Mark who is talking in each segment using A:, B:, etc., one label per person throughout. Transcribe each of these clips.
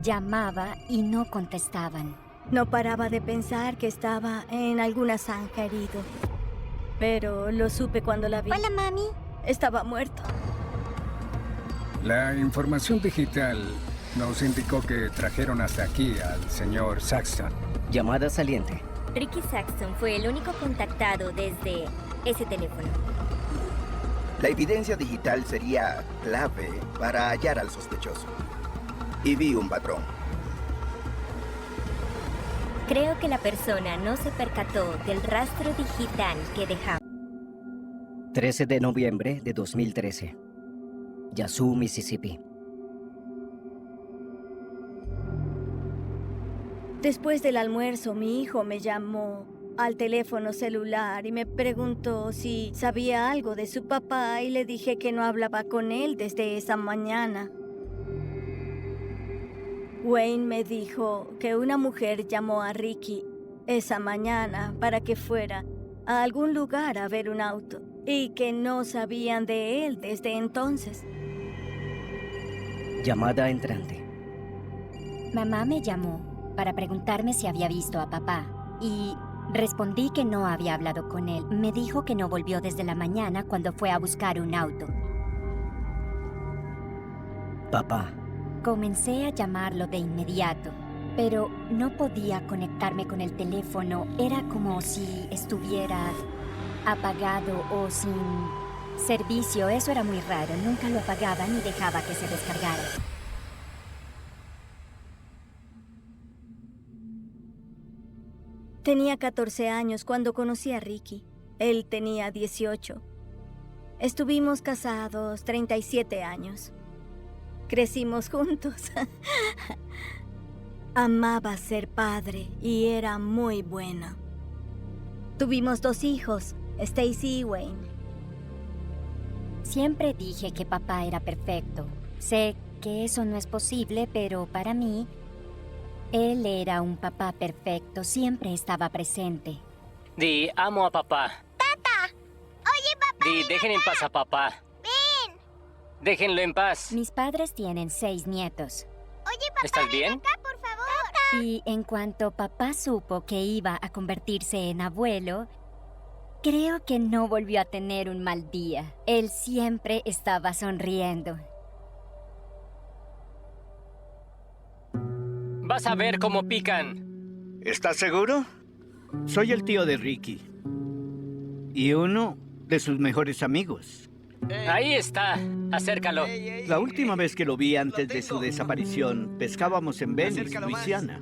A: llamaba y no contestaban.
B: No paraba de pensar que estaba en alguna zanja herido. Pero lo supe cuando la vi.
A: Hola, mami.
B: Estaba muerto.
C: La información digital nos indicó que trajeron hasta aquí al señor Saxton.
D: Llamada saliente.
E: Ricky Saxton fue el único contactado desde ese teléfono.
F: La evidencia digital sería clave para hallar al sospechoso. Y vi un patrón.
E: Creo que la persona no se percató del rastro digital que dejaba.
D: 13 de noviembre de 2013. Yazoo, Mississippi.
B: Después del almuerzo, mi hijo me llamó al teléfono celular y me preguntó si sabía algo de su papá y le dije que no hablaba con él desde esa mañana. Wayne me dijo que una mujer llamó a Ricky esa mañana para que fuera a algún lugar a ver un auto y que no sabían de él desde entonces.
D: Llamada entrante.
A: Mamá me llamó para preguntarme si había visto a papá y respondí que no había hablado con él. Me dijo que no volvió desde la mañana cuando fue a buscar un auto.
D: Papá.
A: Comencé a llamarlo de inmediato, pero no podía conectarme con el teléfono. Era como si estuviera apagado o sin servicio. Eso era muy raro. Nunca lo apagaba ni dejaba que se descargara.
B: Tenía 14 años cuando conocí a Ricky. Él tenía 18. Estuvimos casados 37 años. Crecimos juntos. Amaba ser padre y era muy bueno. Tuvimos 2 hijos, Stacy y Wayne.
A: Siempre dije que papá era perfecto. Sé que eso no es posible, pero para mí, él era un papá perfecto. Siempre estaba presente.
G: Di, amo a papá.
H: ¡Tata! Oye, papá.
G: Di, dejen en paz a papá.
H: ¡Ven!
G: Déjenlo en paz.
A: Mis padres tienen 6 nietos.
H: Oye, papá,
G: ¿Estás
H: ven
G: bien?
H: acá, por favor. Tata.
A: Y en cuanto papá supo que iba a convertirse en abuelo, creo que no volvió a tener un mal día. Él siempre estaba sonriendo.
G: Vas a ver cómo pican.
I: ¿Estás seguro? Soy el tío de Ricky. Y uno de sus mejores amigos.
G: Ahí está. Acércalo.
I: La última vez que lo vi antes de su desaparición, pescábamos en Venice, Luisiana.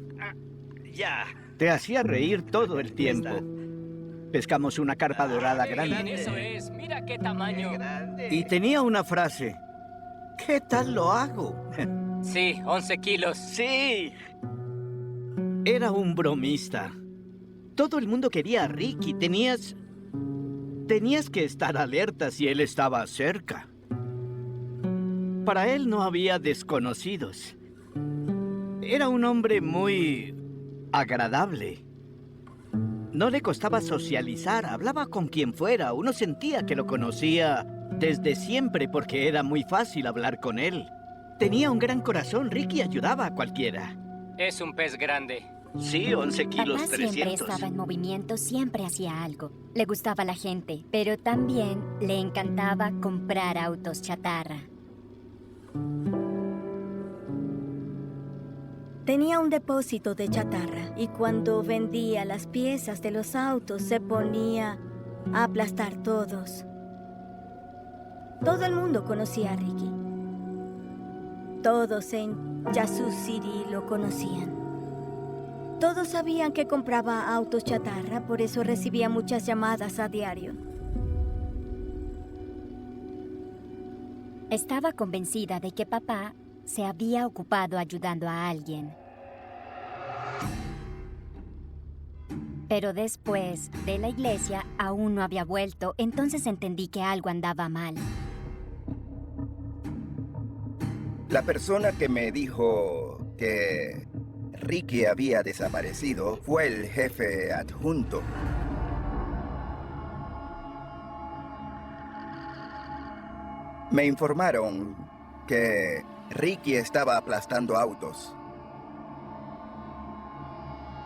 J: Ya.
I: Te hacía reír todo el tiempo. Pescamos una carpa dorada
G: Qué bien,
I: grande.
G: eso es. Mira qué tamaño.
I: Y tenía una frase. ¿Qué tal lo hago?
G: Sí, 11 kilos.
I: Sí. Era un bromista. Todo el mundo quería a Ricky. Tenías que estar alerta si él estaba cerca. Para él no había desconocidos. Era un hombre muy agradable. No le costaba socializar, hablaba con quien fuera. Uno sentía que lo conocía desde siempre porque era muy fácil hablar con él. Tenía un gran corazón. Ricky ayudaba a cualquiera.
G: Es un pez grande.
I: Sí, 11 kilos,
A: Papá siempre
I: 300.
A: estaba en movimiento, siempre hacía algo. Le gustaba la gente, pero también le encantaba comprar autos chatarra.
B: Tenía un depósito de chatarra y cuando vendía las piezas de los autos se ponía a aplastar todos. Todo el mundo conocía a Ricky. Todos en Yazoo City lo conocían. Todos sabían que compraba autos chatarra, por eso recibía muchas llamadas a diario.
A: Estaba convencida de que papá se había ocupado ayudando a alguien. Pero después de la iglesia aún no había vuelto, entonces entendí que algo andaba mal.
F: La persona que me dijo que Ricky había desaparecido fue el jefe adjunto. Me informaron que Ricky estaba aplastando autos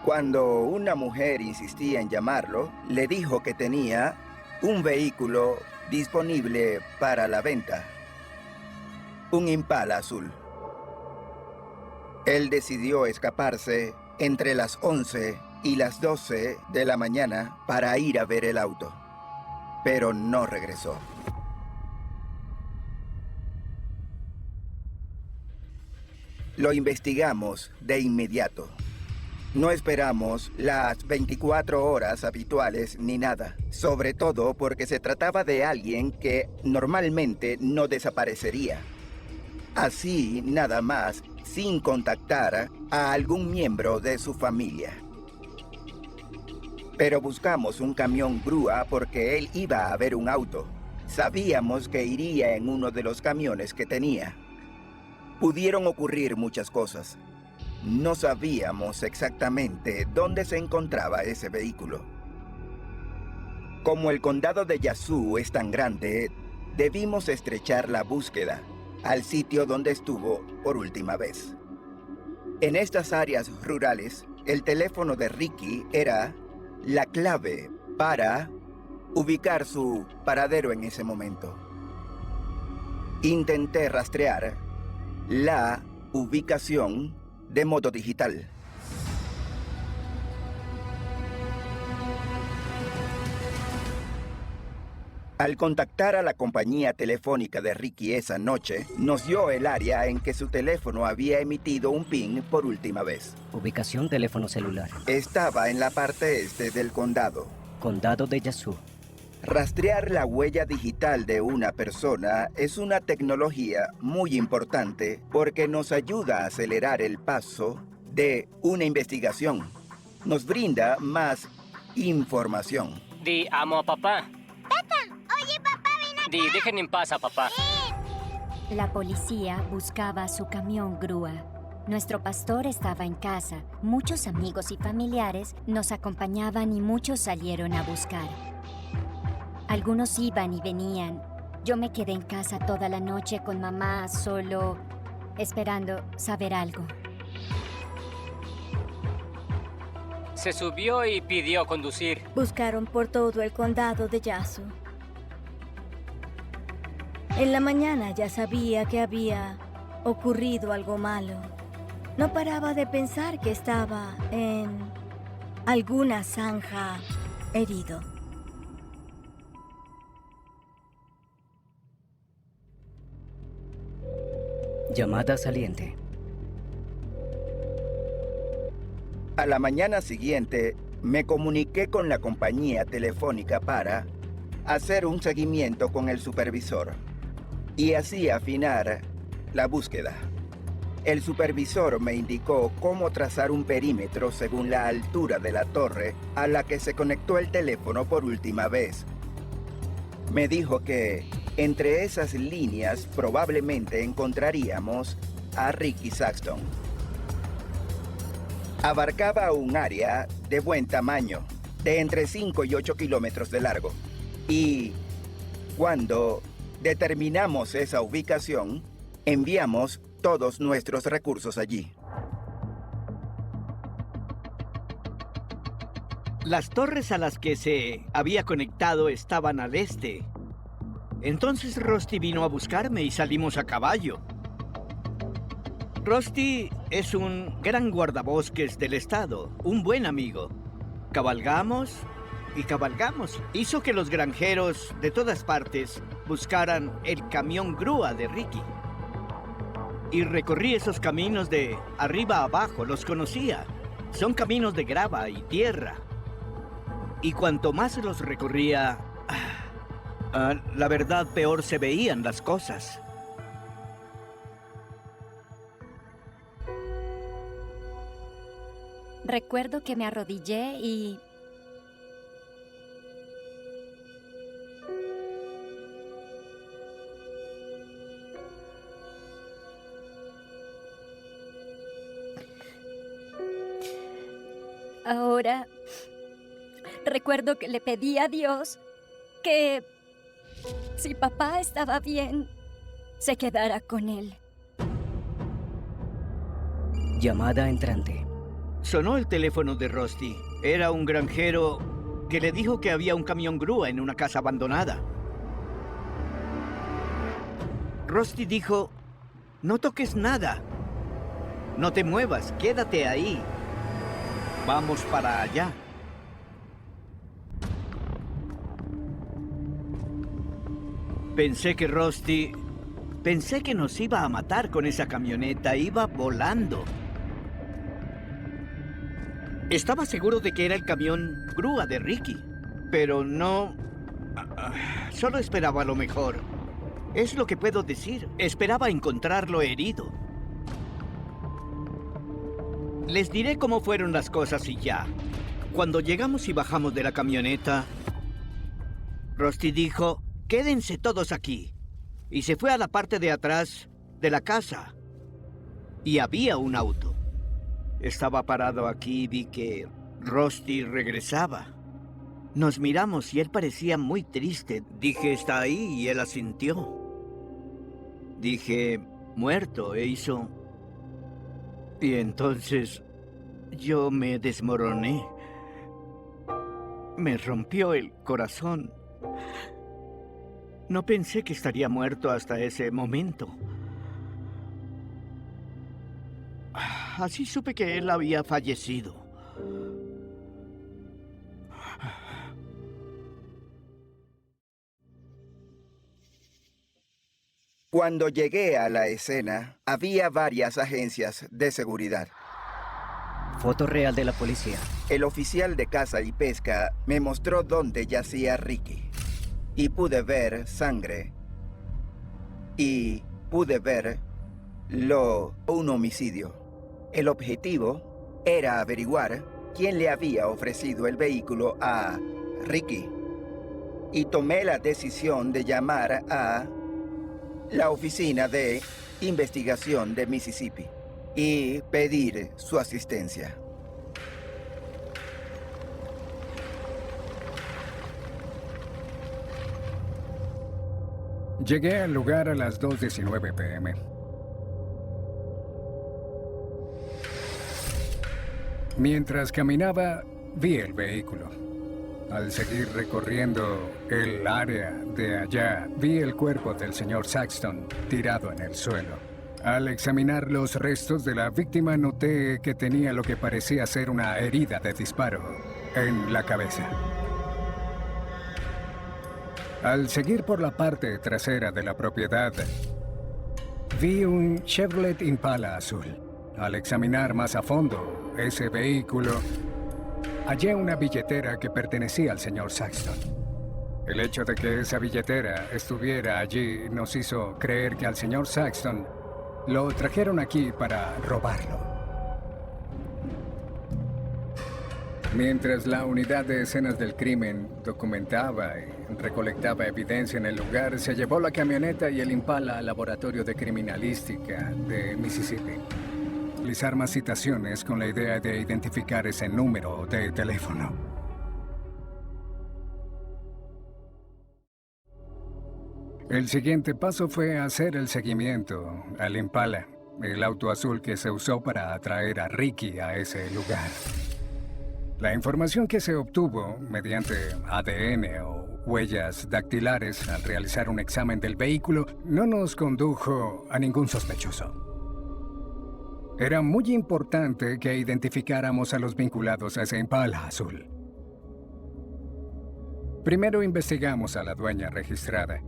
F: Cuando una mujer insistía en llamarlo, le dijo que tenía un vehículo disponible para la venta. Un Impala azul. Él decidió escaparse entre las 11 y las 12 de la mañana para ir a ver el auto, pero no regresó. Lo investigamos de inmediato. No esperamos las 24 horas habituales ni nada, sobre todo porque se trataba de alguien que normalmente no desaparecería. Así, nada más, sin contactar a algún miembro de su familia. Pero buscamos un camión grúa porque él iba a ver un auto. Sabíamos que iría en uno de los camiones que tenía. Pudieron ocurrir muchas cosas. No sabíamos exactamente dónde se encontraba ese vehículo. Como el condado de Yazoo es tan grande, debimos estrechar la búsqueda al sitio donde estuvo por última vez. En estas áreas rurales, el teléfono de Ricky era la clave para ubicar su paradero en ese momento. Intenté rastrear la ubicación de modo digital. Al contactar a la compañía telefónica de Ricky esa noche, nos dio el área en que su teléfono había emitido un ping por última vez.
D: Ubicación teléfono celular.
F: Estaba en la parte este del condado.
D: Condado de Yazoo.
F: Rastrear la huella digital de una persona es una tecnología muy importante porque nos ayuda a acelerar el paso de una investigación. Nos brinda más información.
G: Di, amo a papá.
H: Oye, papá, ven acá.
G: Di, dejen en paz a papá.
A: La policía buscaba su camión grúa. Nuestro pastor estaba en casa. Muchos amigos y familiares nos acompañaban y muchos salieron a buscar. Algunos iban y venían. Yo me quedé en casa toda la noche con mamá, solo esperando saber algo.
G: Se subió y pidió conducir.
B: Buscaron por todo el condado de Yazoo. En la mañana ya sabía que había ocurrido algo malo. No paraba de pensar que estaba en alguna zanja herido.
D: Llamada saliente.
F: A la mañana siguiente, me comuniqué con la compañía telefónica para hacer un seguimiento con el supervisor y así afinar la búsqueda. El supervisor me indicó cómo trazar un perímetro según la altura de la torre a la que se conectó el teléfono por última vez. Me dijo que entre esas líneas probablemente encontraríamos a Ricky Saxton. Abarcaba un área de buen tamaño, de entre 5 y 8 kilómetros de largo. Y cuando determinamos esa ubicación, enviamos todos nuestros recursos allí.
I: Las torres a las que se había conectado estaban al este. Entonces Rusty vino a buscarme y salimos a caballo. Rusty es un gran guardabosques del estado, un buen amigo. Cabalgamos y cabalgamos. Hizo que los granjeros de todas partes buscaran el camión grúa de Ricky. Y recorrí esos caminos de arriba a abajo, los conocía. Son caminos de grava y tierra. Y cuanto más los recorría, la verdad, peor se veían las cosas.
A: Recuerdo que me arrodillé y... Ahora, recuerdo que le pedí a Dios que si papá estaba bien, se quedara con él.
D: Llamada entrante.
I: Sonó el teléfono de Rusty. Era un granjero que le dijo que había un camión grúa en una casa abandonada. Rusty dijo, no toques nada. No te muevas, quédate ahí. Vamos para allá. Pensé que nos iba a matar con esa camioneta. Iba volando. Estaba seguro de que era el camión grúa de Ricky, pero no... Solo esperaba lo mejor. Es lo que puedo decir. Esperaba encontrarlo herido. Les diré cómo fueron las cosas y ya. Cuando llegamos y bajamos de la camioneta, Rusty dijo, quédense todos aquí. Y se fue a la parte de atrás de la casa. Y había un auto. Estaba parado aquí y vi que Rusty regresaba. Nos miramos y él parecía muy triste. Dije, está ahí, y él asintió. Dije, muerto, e hizo... Y entonces yo me desmoroné. Me rompió el corazón. No pensé que estaría muerto hasta ese momento. Así supe que él había fallecido.
F: Cuando llegué a la escena, había varias agencias de seguridad.
D: Foto real de la policía.
F: El oficial de caza y pesca me mostró dónde yacía Ricky. Y pude ver sangre. Y pude ver un homicidio. El objetivo era averiguar quién le había ofrecido el vehículo a Ricky. Y tomé la decisión de llamar a la Oficina de Investigación de Mississippi y pedir su asistencia.
C: Llegué al lugar a las 2:19 p.m. Mientras caminaba, vi el vehículo. Al seguir recorriendo el área de allá, vi el cuerpo del señor Saxton tirado en el suelo. Al examinar los restos de la víctima, noté que tenía lo que parecía ser una herida de disparo en la cabeza. Al seguir por la parte trasera de la propiedad, vi un Chevrolet Impala azul. Al examinar más a fondo ese vehículo, hallé una billetera que pertenecía al señor Saxton. El hecho de que esa billetera estuviera allí nos hizo creer que al señor Saxton lo trajeron aquí para robarlo. Mientras la unidad de escenas del crimen documentaba y recolectaba evidencia en el lugar, se llevó la camioneta y el Impala al laboratorio de criminalística de Mississippi. Realizar más citaciones con la idea de identificar ese número de teléfono. El siguiente paso fue hacer el seguimiento al Impala, el auto azul que se usó para atraer a Ricky a ese lugar. La información que se obtuvo mediante ADN o huellas dactilares al realizar un examen del vehículo no nos condujo a ningún sospechoso. Era muy importante que identificáramos a los vinculados a ese Impala azul. Primero investigamos a la dueña registrada.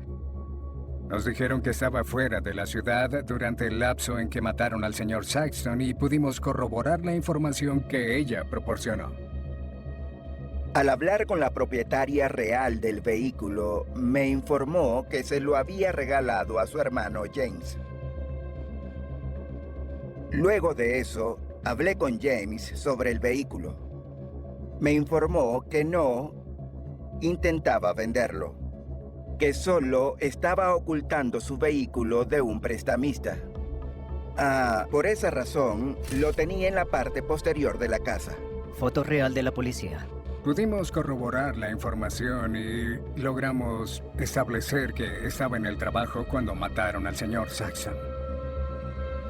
C: Nos dijeron que estaba fuera de la ciudad durante el lapso en que mataron al señor Saxton y pudimos corroborar la información que ella proporcionó.
F: Al hablar con la propietaria real del vehículo, me informó que se lo había regalado a su hermano James. Luego de eso, hablé con James sobre el vehículo. Me informó que no intentaba venderlo, que solo estaba ocultando su vehículo de un prestamista. Por esa razón, lo tenía en la parte posterior de la casa.
D: Foto real de la policía.
C: Pudimos corroborar la información y logramos establecer que estaba en el trabajo cuando mataron al señor Saxton.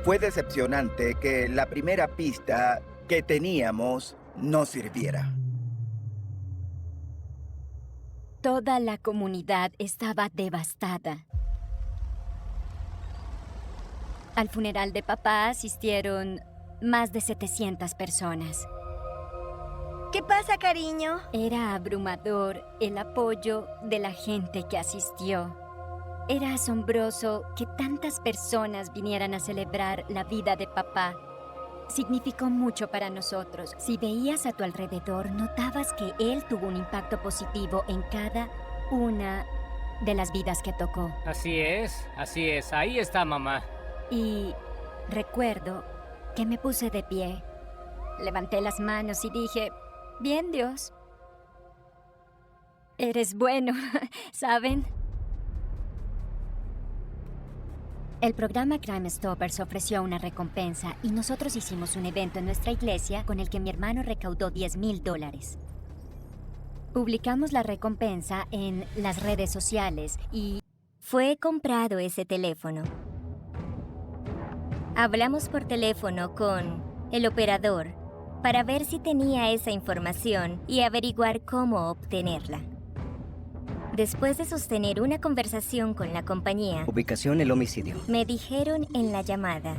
F: Fue decepcionante que la primera pista que teníamos no sirviera.
A: Toda la comunidad estaba devastada. Al funeral de papá asistieron más de 700 personas.
B: ¿Qué pasa, cariño?
A: Era abrumador el apoyo de la gente que asistió. Era asombroso que tantas personas vinieran a celebrar la vida de papá. Significó mucho para nosotros. Si veías a tu alrededor, notabas que él tuvo un impacto positivo en cada una de las vidas que tocó.
G: Así es. Ahí está mamá.
A: Y recuerdo que me puse de pie. Levanté las manos y dije, bien, Dios. Eres bueno, ¿saben? El programa Crime Stoppers ofreció una recompensa y nosotros hicimos un evento en nuestra iglesia con el que mi hermano recaudó $10,000. Publicamos la recompensa en las redes sociales y
E: Fue comprado ese teléfono. Hablamos por teléfono con el operador para ver si tenía esa información y averiguar cómo obtenerla. Después de sostener una conversación con la compañía,
D: Ubicación el homicidio.
E: me dijeron en la llamada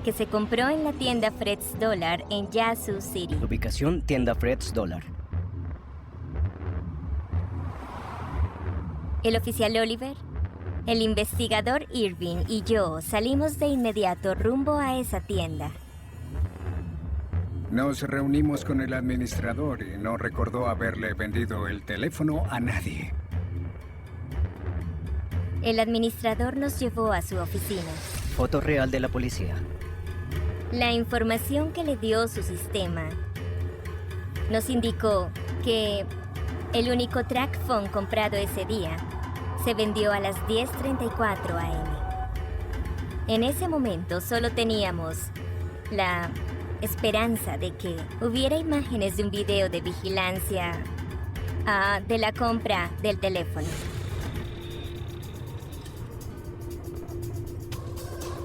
E: que se compró en la tienda Fred's Dollar en Yazoo City.
D: Ubicación tienda Fred's Dollar.
E: El oficial Oliver, el investigador Irving y yo salimos de inmediato rumbo a esa tienda.
C: Nos reunimos con el administrador y no recordó haberle vendido el teléfono a nadie.
E: El administrador nos llevó a su oficina.
D: Foto real de la policía.
E: La información que le dio su sistema nos indicó que el único track phone comprado ese día se vendió a las 10:34 a.m. En ese momento solo teníamos la esperanza de que hubiera imágenes de un video de vigilancia de la compra del teléfono.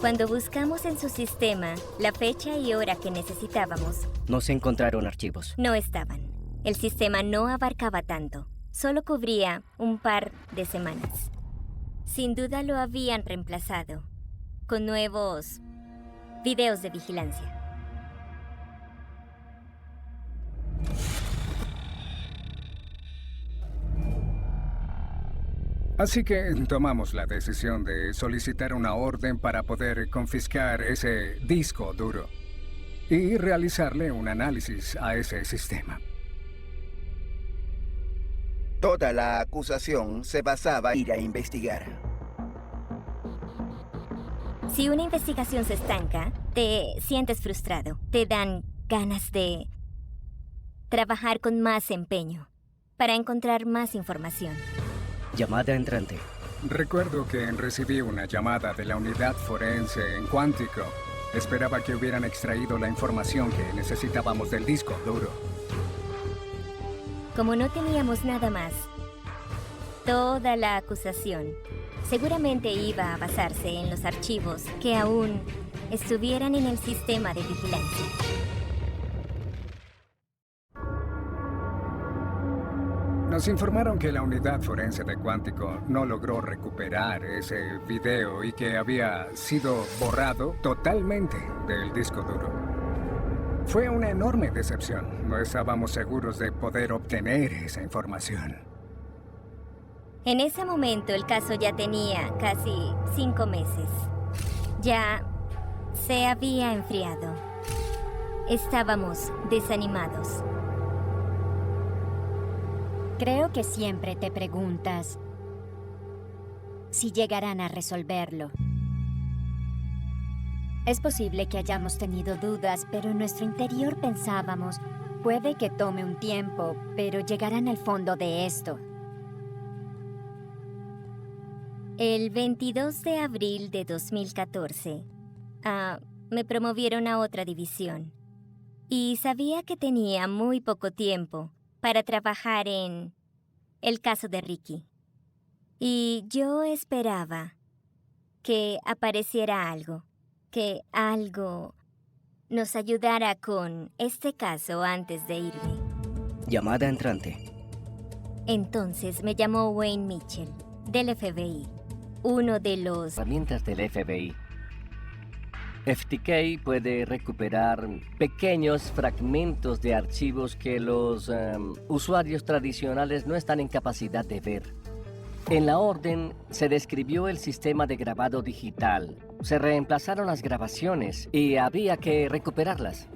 E: Cuando buscamos en su sistema la fecha y hora que necesitábamos,
D: No se encontraron archivos.
E: no estaban. El sistema no abarcaba tanto, solo cubría un par de semanas. Sin duda lo habían reemplazado con nuevos videos de vigilancia.
C: Así que tomamos la decisión de solicitar una orden para poder confiscar ese disco duro y realizarle un análisis a ese sistema.
F: Toda la acusación se basaba en ir a investigar.
E: Si una investigación se estanca, te sientes frustrado. Te dan ganas de trabajar con más empeño para encontrar más información.
D: Llamada entrante.
C: Recuerdo que recibí una llamada de la unidad forense en Cuántico. Esperaba que hubieran extraído la información que necesitábamos del disco duro.
E: Como no teníamos nada más, toda la acusación seguramente iba a basarse en los archivos que aún estuvieran en el sistema de vigilancia.
C: Nos informaron que la unidad forense de Cuántico no logró recuperar ese video y que había sido borrado totalmente del disco duro. Fue una enorme decepción. No estábamos seguros de poder obtener esa información.
E: En ese momento el caso ya tenía casi 5 meses. Ya se había enfriado. Estábamos desanimados.
A: creo que siempre te preguntas si llegarán a resolverlo. Es posible que hayamos tenido dudas, pero en nuestro interior pensábamos, puede que tome un tiempo, pero llegarán al fondo de esto.
E: El 22 de abril de 2014, me promovieron a otra división. Y sabía que tenía muy poco tiempo para trabajar en el caso de Ricky. Y yo esperaba que apareciera algo, que algo nos ayudara con este caso antes de irme.
D: Llamada entrante.
E: Entonces me llamó Wayne Mitchell, del FBI, uno de los...
J: Herramientas del FBI. FTK puede recuperar pequeños fragmentos de archivos que los usuarios tradicionales no están en capacidad de ver. En la orden se describió el sistema de grabado digital. Se reemplazaron las grabaciones y había que recuperarlas.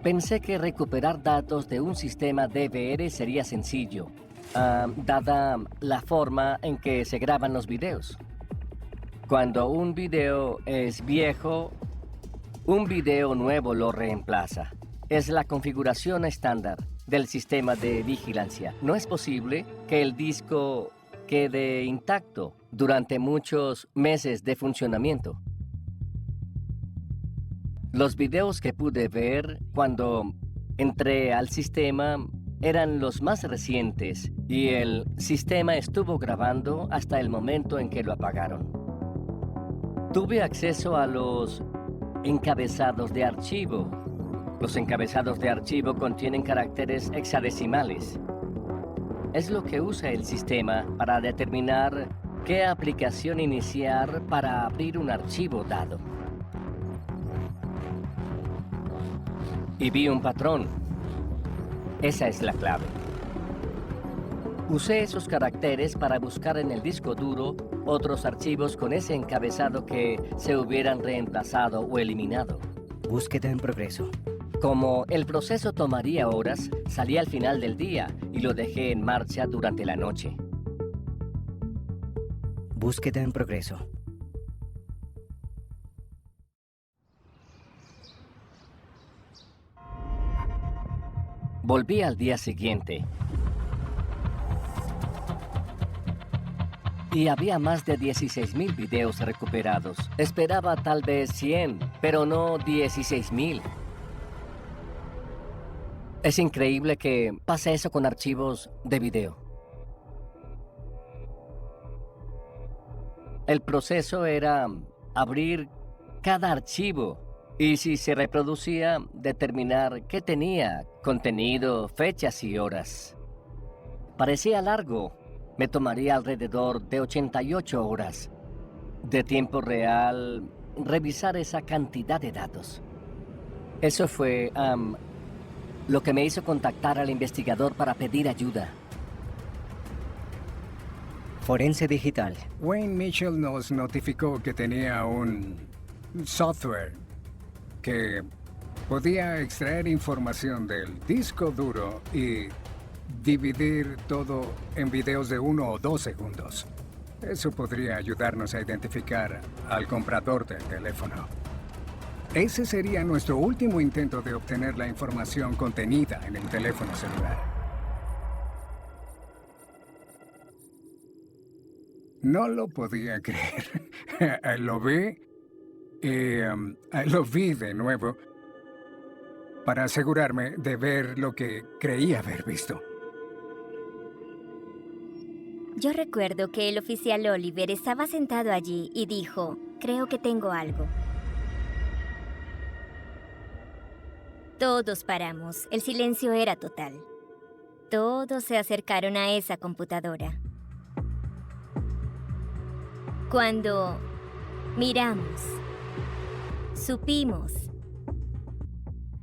J: Pensé que recuperar datos de un sistema DVR sería sencillo, dada la forma en que se graban los videos. Cuando un video es viejo, un video nuevo lo reemplaza. Es la configuración estándar del sistema de vigilancia. No es posible que el disco quede intacto durante muchos meses de funcionamiento. Los videos que pude ver cuando entré al sistema eran los más recientes y el sistema estuvo grabando hasta el momento en que lo apagaron. Tuve acceso a los encabezados de archivo. Los encabezados de archivo contienen caracteres hexadecimales. Es lo que usa el sistema para determinar qué aplicación iniciar para abrir un archivo dado. Y vi un patrón. Esa es la clave. Usé esos caracteres para buscar en el disco duro otros archivos con ese encabezado que se hubieran reemplazado o eliminado.
D: Búsqueda en progreso.
J: Como el proceso tomaría horas, salí al final del día y lo dejé en marcha durante la noche.
D: Búsqueda en progreso.
J: Volví al día siguiente. Y había más de 16,000 videos recuperados. Esperaba tal vez 100, pero no 16,000. Es increíble que pase eso con archivos de video. El proceso era abrir cada archivo y si se reproducía, determinar qué tenía, contenido, fechas y horas. Parecía largo. Me tomaría alrededor de 88 horas de tiempo real revisar esa cantidad de datos. Eso fue lo que me hizo contactar al investigador para pedir ayuda.
D: Forense digital.
C: Wayne Mitchell nos notificó que tenía un software que podía extraer información del disco duro y dividir todo en videos de 1 o 2 segundos. Eso podría ayudarnos a identificar al comprador del teléfono. Ese sería nuestro último intento de obtener la información contenida en el teléfono celular. No lo podía creer. Lo vi y lo vi de nuevo para asegurarme de ver lo que creía haber visto.
E: Yo recuerdo que el oficial Oliver estaba sentado allí y dijo, creo que tengo algo. Todos paramos. El silencio era total. Todos se acercaron a esa computadora. Cuando miramos, supimos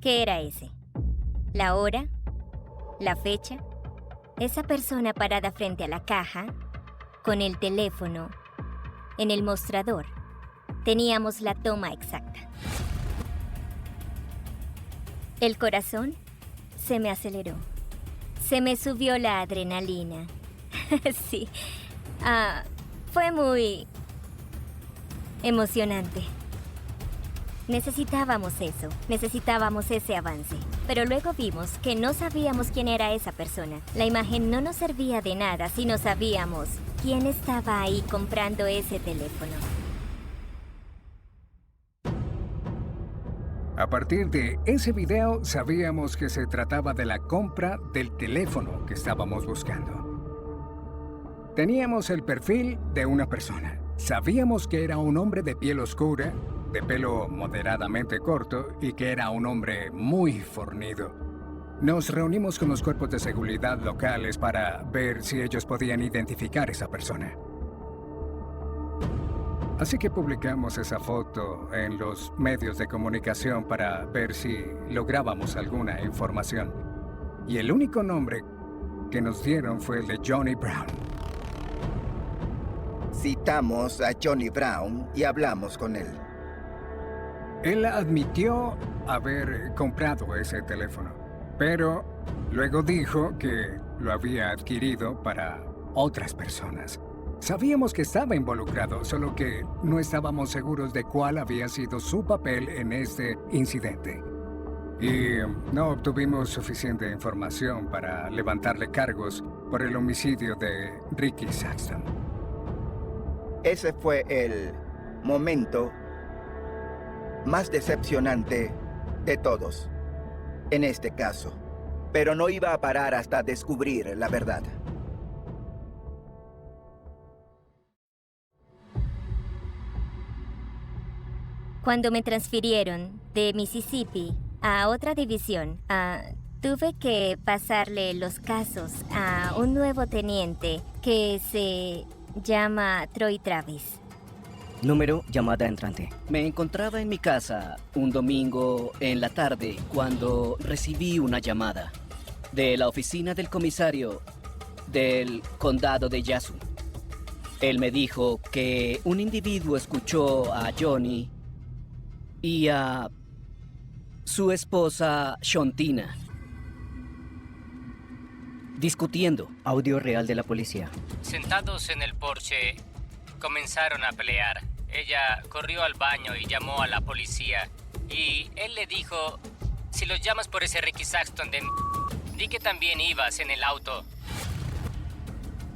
E: que era ese. La hora, la fecha, esa persona parada frente a la caja, con el teléfono, en el mostrador. Teníamos la toma exacta. El corazón se me aceleró. Se me subió la adrenalina. Sí. Fue muy emocionante. Necesitábamos eso. Necesitábamos ese avance. Pero luego vimos que no sabíamos quién era esa persona. La imagen no nos servía de nada si no sabíamos quién estaba ahí comprando ese teléfono.
C: A partir de ese video, sabíamos que se trataba de la compra del teléfono que estábamos buscando. Teníamos el perfil de una persona. Sabíamos que era un hombre de piel oscura, de pelo moderadamente corto y que era un hombre muy fornido. Nos reunimos con los cuerpos de seguridad locales para ver si ellos podían identificar a esa persona. Así que publicamos esa foto en los medios de comunicación para ver si lográbamos alguna información. Y el único nombre que nos dieron fue el de Johnny Brown.
F: Citamos a Johnny Brown y hablamos con él.
C: Él admitió haber comprado ese teléfono, pero luego dijo que lo había adquirido para otras personas. Sabíamos que estaba involucrado, solo que no estábamos seguros de cuál había sido su papel en este incidente. Y no obtuvimos suficiente información para levantarle cargos por el homicidio de Ricky Saxton.
F: Ese fue el momento más decepcionante de todos, en este caso. Pero no iba a parar hasta descubrir la verdad.
E: Cuando me transfirieron de Mississippi a otra división, tuve que pasarle los casos a un nuevo teniente que se llama Troy Travis.
D: Número, llamada entrante.
J: Me encontraba en mi casa un domingo en la tarde cuando recibí una llamada de la oficina del comisario del condado de Yazoo. Él me dijo que un individuo escuchó a Johnny y a su esposa Shontina discutiendo.
D: Audio real de la policía.
G: Sentados en el porche, comenzaron a pelear. Ella corrió al baño y llamó a la policía. Y él le dijo, si los llamas por ese Ricky Saxton di que también ibas en el auto.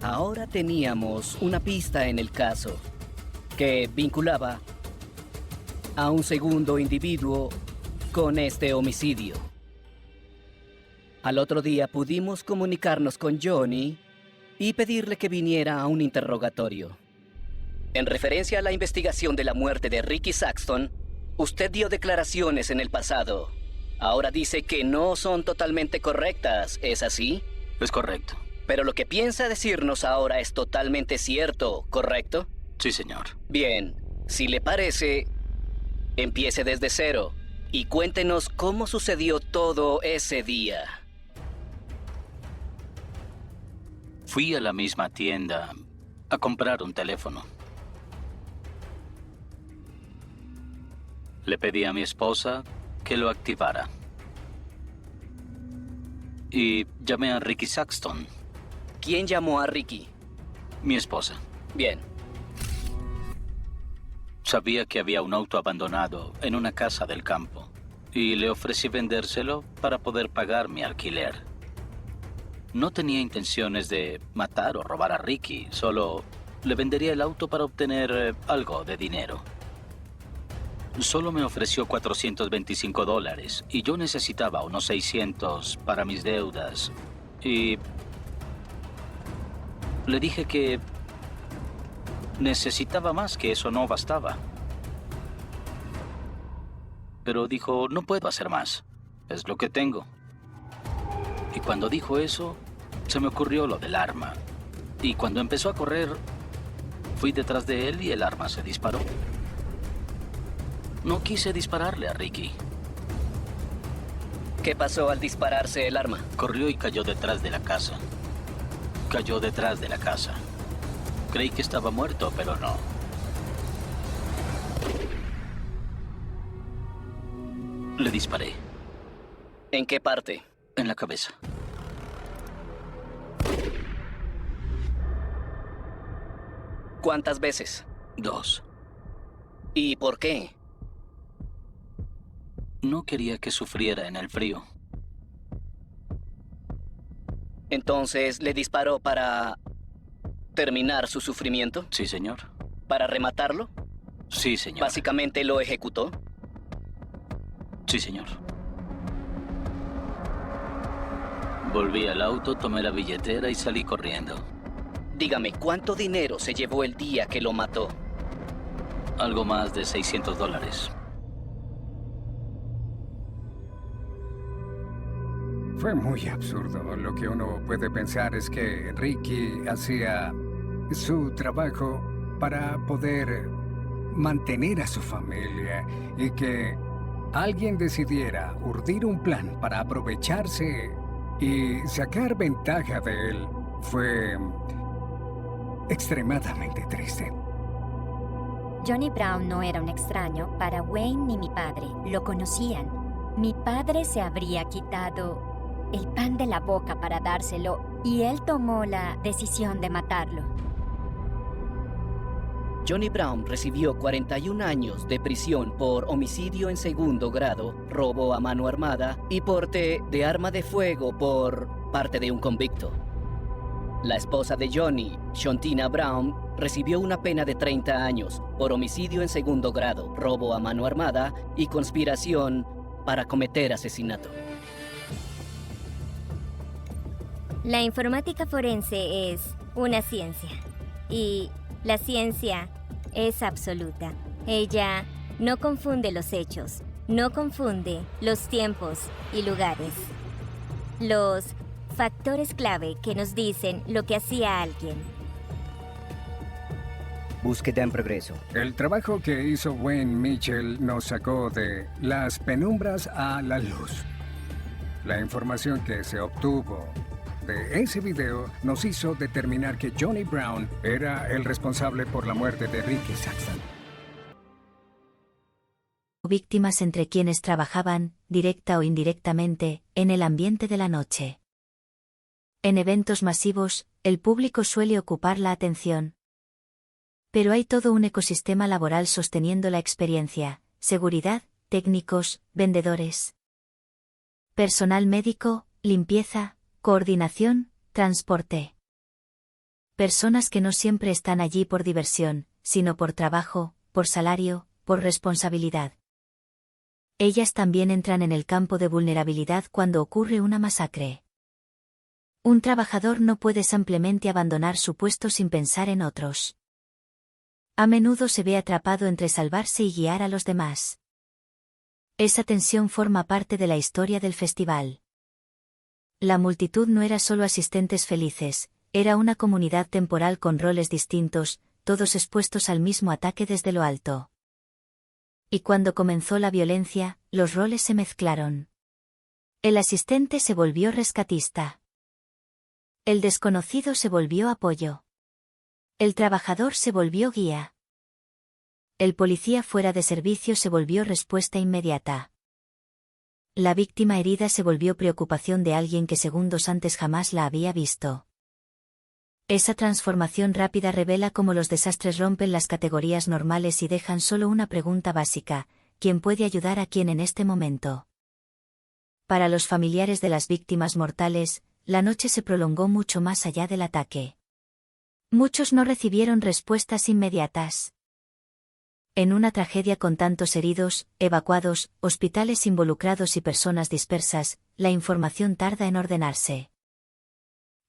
J: Ahora teníamos una pista en el caso que vinculaba a un segundo individuo con este homicidio. Al otro día pudimos comunicarnos con Johnny y pedirle que viniera a un interrogatorio. En referencia a la investigación de la muerte de Ricky Saxton, usted dio declaraciones en el pasado. Ahora dice que no son totalmente correctas, ¿es así?
K: Es correcto.
J: Pero lo que piensa decirnos ahora es totalmente cierto, ¿correcto?
K: Sí, señor.
J: Bien, si le parece, empiece desde cero y cuéntenos cómo sucedió todo ese día.
K: Fui a la misma tienda a comprar un teléfono. Le pedí a mi esposa que lo activara. Y llamé a Ricky Saxton.
J: ¿Quién llamó a Ricky?
K: Mi esposa.
J: Bien.
K: Sabía que había un auto abandonado en una casa del campo y le ofrecí vendérselo para poder pagar mi alquiler. No tenía intenciones de matar o robar a Ricky, solo le vendería el auto para obtener algo de dinero. Solo me ofreció $425 y yo necesitaba unos 600 para mis deudas. Y le dije que necesitaba más, que eso no bastaba. Pero dijo, no puedo hacer más, es lo que tengo. Y cuando dijo eso, se me ocurrió lo del arma. Y cuando empezó a correr, fui detrás de él y el arma se disparó. No quise dispararle a Ricky.
J: ¿Qué pasó al dispararse el arma?
K: Corrió y cayó detrás de la casa. Cayó detrás de la casa. Creí que estaba muerto, pero no. Le disparé.
J: ¿En qué parte?
K: En la cabeza.
J: ¿Cuántas veces?
K: 2.
J: ¿Y por qué?
K: No quería que sufriera en el frío.
J: Entonces, ¿le disparó para terminar su sufrimiento?
K: Sí, señor.
J: ¿Para rematarlo?
K: Sí, señor.
J: ¿Básicamente lo ejecutó?
K: Sí, señor. Volví al auto, tomé la billetera y salí corriendo.
J: Dígame, ¿cuánto dinero se llevó el día que lo mató?
K: algo más de $600.
C: Fue muy absurdo. Lo que uno puede pensar es que Ricky hacía su trabajo para poder mantener a su familia y que alguien decidiera urdir un plan para aprovecharse y sacar ventaja de él fue extremadamente triste.
A: Johnny Brown no era un extraño para Wayne ni mi padre. Lo conocían. Mi padre se habría quitado el pan de la boca para dárselo y él tomó la decisión de matarlo.
D: Johnny Brown recibió 41 años de prisión por homicidio en segundo grado, robo a mano armada y porte de arma de fuego por parte de un convicto. La esposa de Johnny, Shontina Brown, recibió una pena de 30 años por homicidio en segundo grado, robo a mano armada y conspiración para cometer asesinato.
E: La informática forense es una ciencia y la ciencia es absoluta. Ella no confunde los hechos, no confunde los tiempos y lugares. Los factores clave que nos dicen lo que hacía alguien.
D: Búsqueda en progreso.
C: El trabajo que hizo Wayne Mitchell nos sacó de las penumbras a la luz. La información que se obtuvo de ese video nos hizo determinar que Johnny Brown era el responsable por la muerte de Ricky Saxton.
L: Víctimas entre quienes trabajaban, directa o indirectamente, en el ambiente de la noche. En eventos masivos, el público suele ocupar la atención. Pero hay todo un ecosistema laboral sosteniendo la experiencia: seguridad, técnicos, vendedores, personal médico, limpieza, coordinación, transporte. Personas que no siempre están allí por diversión, sino por trabajo, por salario, por responsabilidad. Ellas también entran en el campo de vulnerabilidad cuando ocurre una masacre. Un trabajador no puede simplemente abandonar su puesto sin pensar en otros. A menudo se ve atrapado entre salvarse y guiar a los demás. Esa tensión forma parte de la historia del festival. La multitud no era solo asistentes felices, era una comunidad temporal con roles distintos, todos expuestos al mismo ataque desde lo alto. Y cuando comenzó la violencia, los roles se mezclaron. El asistente se volvió rescatista. El desconocido se volvió apoyo. El trabajador se volvió guía. El policía fuera de servicio se volvió respuesta inmediata. La víctima herida se volvió preocupación de alguien que segundos antes jamás la había visto. Esa transformación rápida revela cómo los desastres rompen las categorías normales y dejan solo una pregunta básica: ¿quién puede ayudar a quién en este momento? Para los familiares de las víctimas mortales, la noche se prolongó mucho más allá del ataque. Muchos no recibieron respuestas inmediatas. En una tragedia con tantos heridos, evacuados, hospitales involucrados y personas dispersas, la información tarda en ordenarse.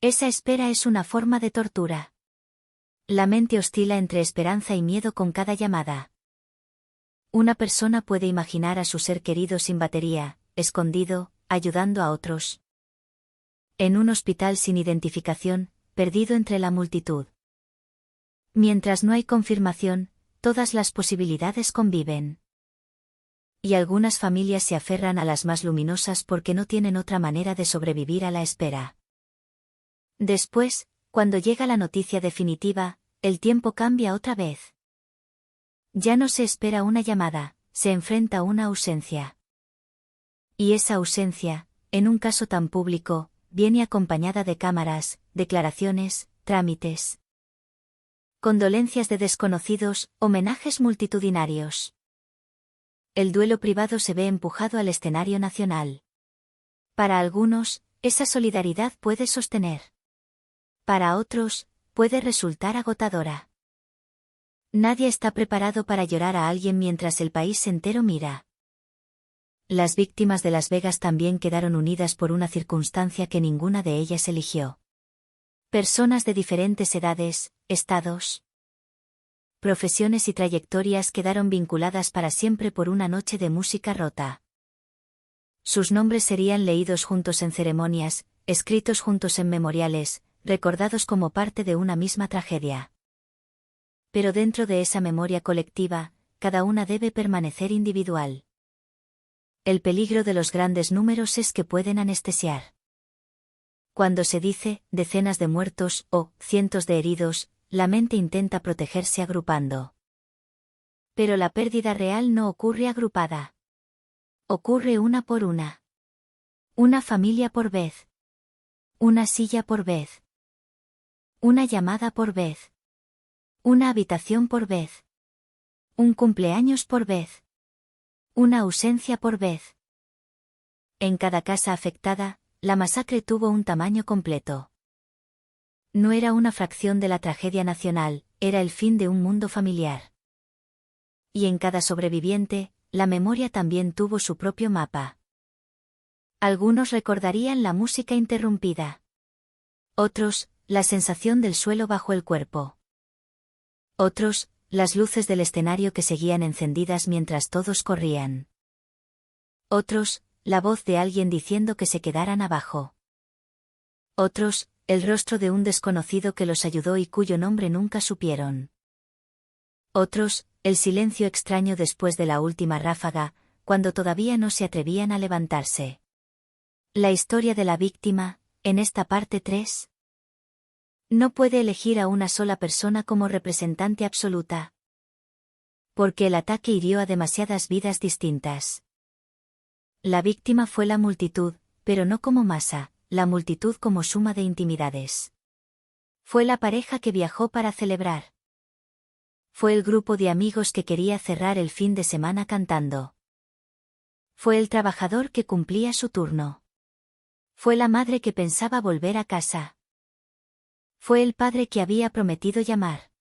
L: Esa espera es una forma de tortura. La mente oscila entre esperanza y miedo con cada llamada. Una persona puede imaginar a su ser querido sin batería, escondido, ayudando a otros. En un hospital sin identificación, perdido entre la multitud. Mientras no hay confirmación, todas las posibilidades conviven. Y algunas familias se aferran a las más luminosas porque no tienen otra manera de sobrevivir a la espera. Después, cuando llega la noticia definitiva, el tiempo cambia otra vez. Ya no se espera una llamada, se enfrenta a una ausencia. Y esa ausencia, en un caso tan público, viene acompañada de cámaras, declaraciones, trámites. Condolencias de desconocidos, homenajes multitudinarios. El duelo privado se ve empujado al escenario nacional. Para algunos, esa solidaridad puede sostener. Para otros, puede resultar agotadora. Nadie está preparado para llorar a alguien mientras el país entero mira. Las víctimas de Las Vegas también quedaron unidas por una circunstancia que ninguna de ellas eligió. Personas de diferentes edades, estados, profesiones y trayectorias quedaron vinculadas para siempre por una noche de música rota. Sus nombres serían leídos juntos en ceremonias, escritos juntos en memoriales, recordados como parte de una misma tragedia. Pero dentro de esa memoria colectiva, cada una debe permanecer individual. El peligro de los grandes números es que pueden anestesiar. Cuando se dice decenas de muertos o cientos de heridos, la mente intenta protegerse agrupando. Pero la pérdida real no ocurre agrupada. Ocurre una por una. Una familia por vez. Una silla por vez. Una llamada por vez. Una habitación por vez. Un cumpleaños por vez. Una ausencia por vez. En cada casa afectada, la masacre tuvo un tamaño completo. No era una fracción de la tragedia nacional, era el fin de un mundo familiar. Y en cada sobreviviente, la memoria también tuvo su propio mapa. Algunos recordarían la música interrumpida. Otros, la sensación del suelo bajo el cuerpo. Otros, las luces del escenario que seguían encendidas mientras todos corrían. Otros, la voz de alguien diciendo que se quedaran abajo. Otros, el rostro de un desconocido que los ayudó y cuyo nombre nunca supieron. Otros, el silencio extraño después de la última ráfaga, cuando todavía no se atrevían a levantarse. La historia de la víctima, en esta parte 3. No puede elegir a una sola persona como representante absoluta. Porque el ataque hirió a demasiadas vidas distintas. La víctima fue la multitud, pero no como masa, la multitud como suma de intimidades. Fue la pareja que viajó para celebrar. Fue el grupo de amigos que quería cerrar el fin de semana cantando. Fue el trabajador que cumplía su turno. Fue la madre que pensaba volver a casa. Fue el padre que había prometido llamar.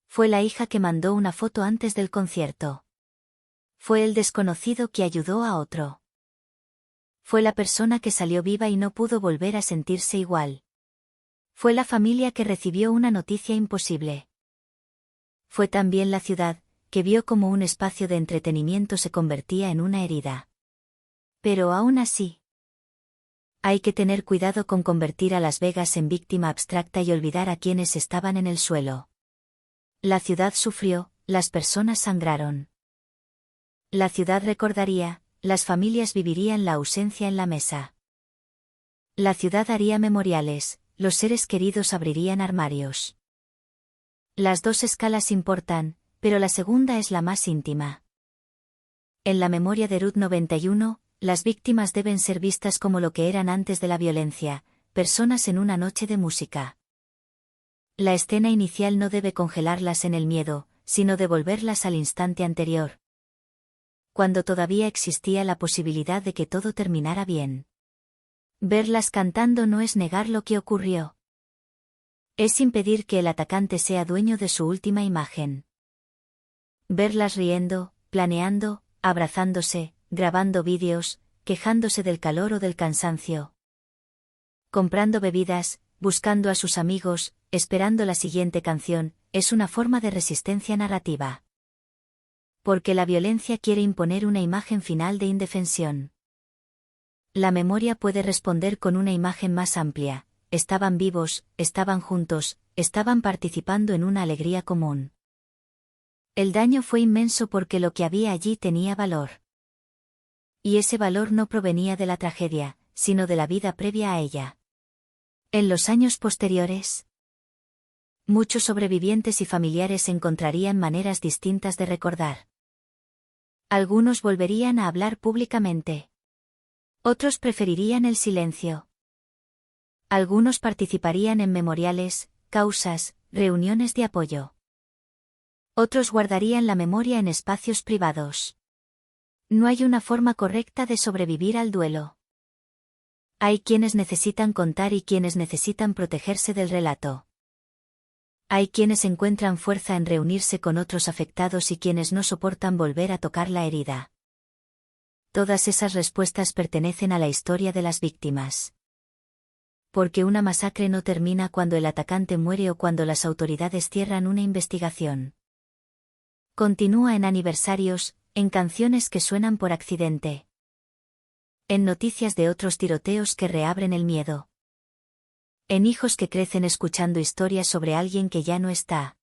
L: Fue la hija que mandó una foto antes del concierto. Fue el desconocido que ayudó a otro. Fue la persona que salió viva y no pudo volver a sentirse igual. Fue la familia que recibió una noticia imposible. Fue también la ciudad, que vio como un espacio de entretenimiento se convertía en una herida. Pero aún así, hay que tener cuidado con convertir a Las Vegas en víctima abstracta y olvidar a quienes estaban en el suelo. La ciudad sufrió, las personas sangraron. La ciudad recordaría, las familias vivirían la ausencia en la mesa. La ciudad haría memoriales, los seres queridos abrirían armarios. Las dos escalas importan, pero la segunda es la más íntima. En la memoria de Ruth 91, las víctimas deben ser vistas como lo que eran antes de la violencia, personas en una noche de música. La escena inicial no debe congelarlas en el miedo, sino devolverlas al instante anterior, cuando todavía existía la posibilidad de que todo terminara bien. Verlas cantando no es negar lo que ocurrió. Es impedir que el atacante sea dueño de su última imagen. Verlas riendo, planeando, abrazándose, grabando vídeos, quejándose del calor o del cansancio. Comprando bebidas, buscando a sus amigos, esperando la siguiente canción, es una forma de resistencia narrativa. Porque la violencia quiere imponer una imagen final de indefensión. La memoria puede responder con una imagen más amplia. Estaban vivos, estaban juntos, estaban participando en una alegría común. El daño fue inmenso porque lo que había allí tenía valor. Y ese valor no provenía de la tragedia, sino de la vida previa a ella. En los años posteriores, muchos sobrevivientes y familiares encontrarían maneras distintas de recordar. Algunos volverían a hablar públicamente. Otros preferirían el silencio. Algunos participarían en memoriales, causas, reuniones de apoyo. Otros guardarían la memoria en espacios privados. No hay una forma correcta de sobrevivir al duelo. Hay quienes necesitan contar y quienes necesitan protegerse del relato. Hay quienes encuentran fuerza en reunirse con otros afectados y quienes no soportan volver a tocar la herida. Todas esas respuestas pertenecen a la historia de las víctimas. Porque una masacre no termina cuando el atacante muere o cuando las autoridades cierran una investigación. Continúa en aniversarios, en canciones que suenan por accidente. En noticias de otros tiroteos que reabren el miedo. En hijos que crecen escuchando historias sobre alguien que ya no está.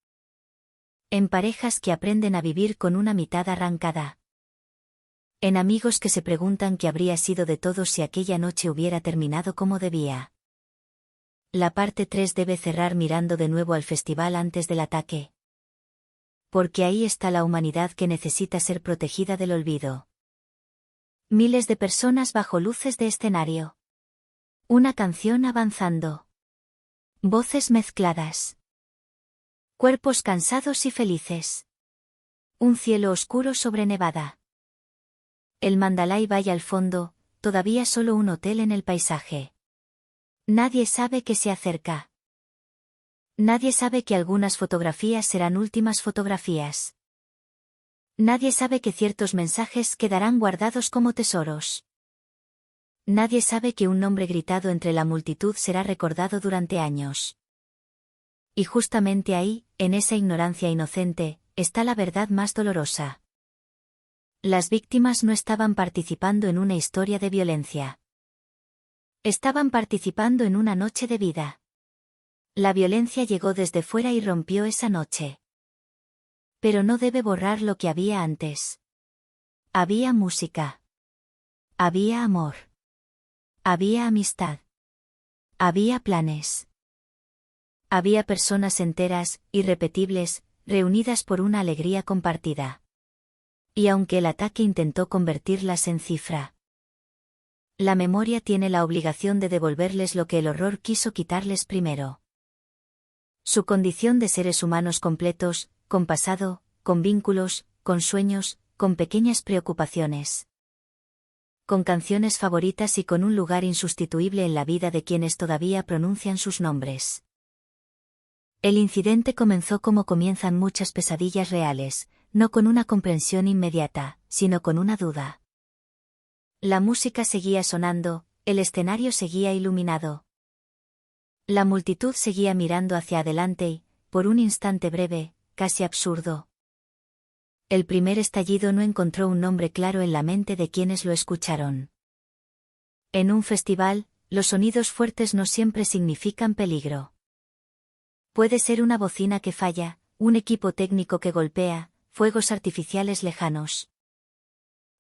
L: En parejas que aprenden a vivir con una mitad arrancada. En amigos que se preguntan qué habría sido de todos si aquella noche hubiera terminado como debía. La parte 3 debe cerrar mirando de nuevo al festival antes del ataque. Porque ahí está la humanidad que necesita ser protegida del olvido. Miles de personas bajo luces de escenario. Una canción avanzando. Voces mezcladas. Cuerpos cansados y felices. Un cielo oscuro sobre Nevada. El Mandalay Bay al fondo, todavía solo un hotel en el paisaje. Nadie sabe que se acerca. Nadie sabe que algunas fotografías serán últimas fotografías. Nadie sabe que ciertos mensajes quedarán guardados como tesoros. Nadie sabe que un nombre gritado entre la multitud será recordado durante años. Y justamente ahí, en esa ignorancia inocente, está la verdad más dolorosa. Las víctimas no estaban participando en una historia de violencia. Estaban participando en una noche de vida. La violencia llegó desde fuera y rompió esa noche. Pero no debe borrar lo que había antes. Había música. Había amor. Había amistad. Había planes. Había personas enteras, irrepetibles, reunidas por una alegría compartida. Y aunque el ataque intentó convertirlas en cifra, la memoria tiene la obligación de devolverles lo que el horror quiso quitarles primero. Su condición de seres humanos completos, con pasado, con vínculos, con sueños, con pequeñas preocupaciones. Con canciones favoritas y con un lugar insustituible en la vida de quienes todavía pronuncian sus nombres. El incidente comenzó como comienzan muchas pesadillas reales, no con una comprensión inmediata, sino con una duda. La música seguía sonando, el escenario seguía iluminado. La multitud seguía mirando hacia adelante y, por un instante breve, casi absurdo. El primer estallido no encontró un nombre claro en la mente de quienes lo escucharon. En un festival, los sonidos fuertes no siempre significan peligro. Puede ser una bocina que falla, un equipo técnico que golpea, fuegos artificiales lejanos.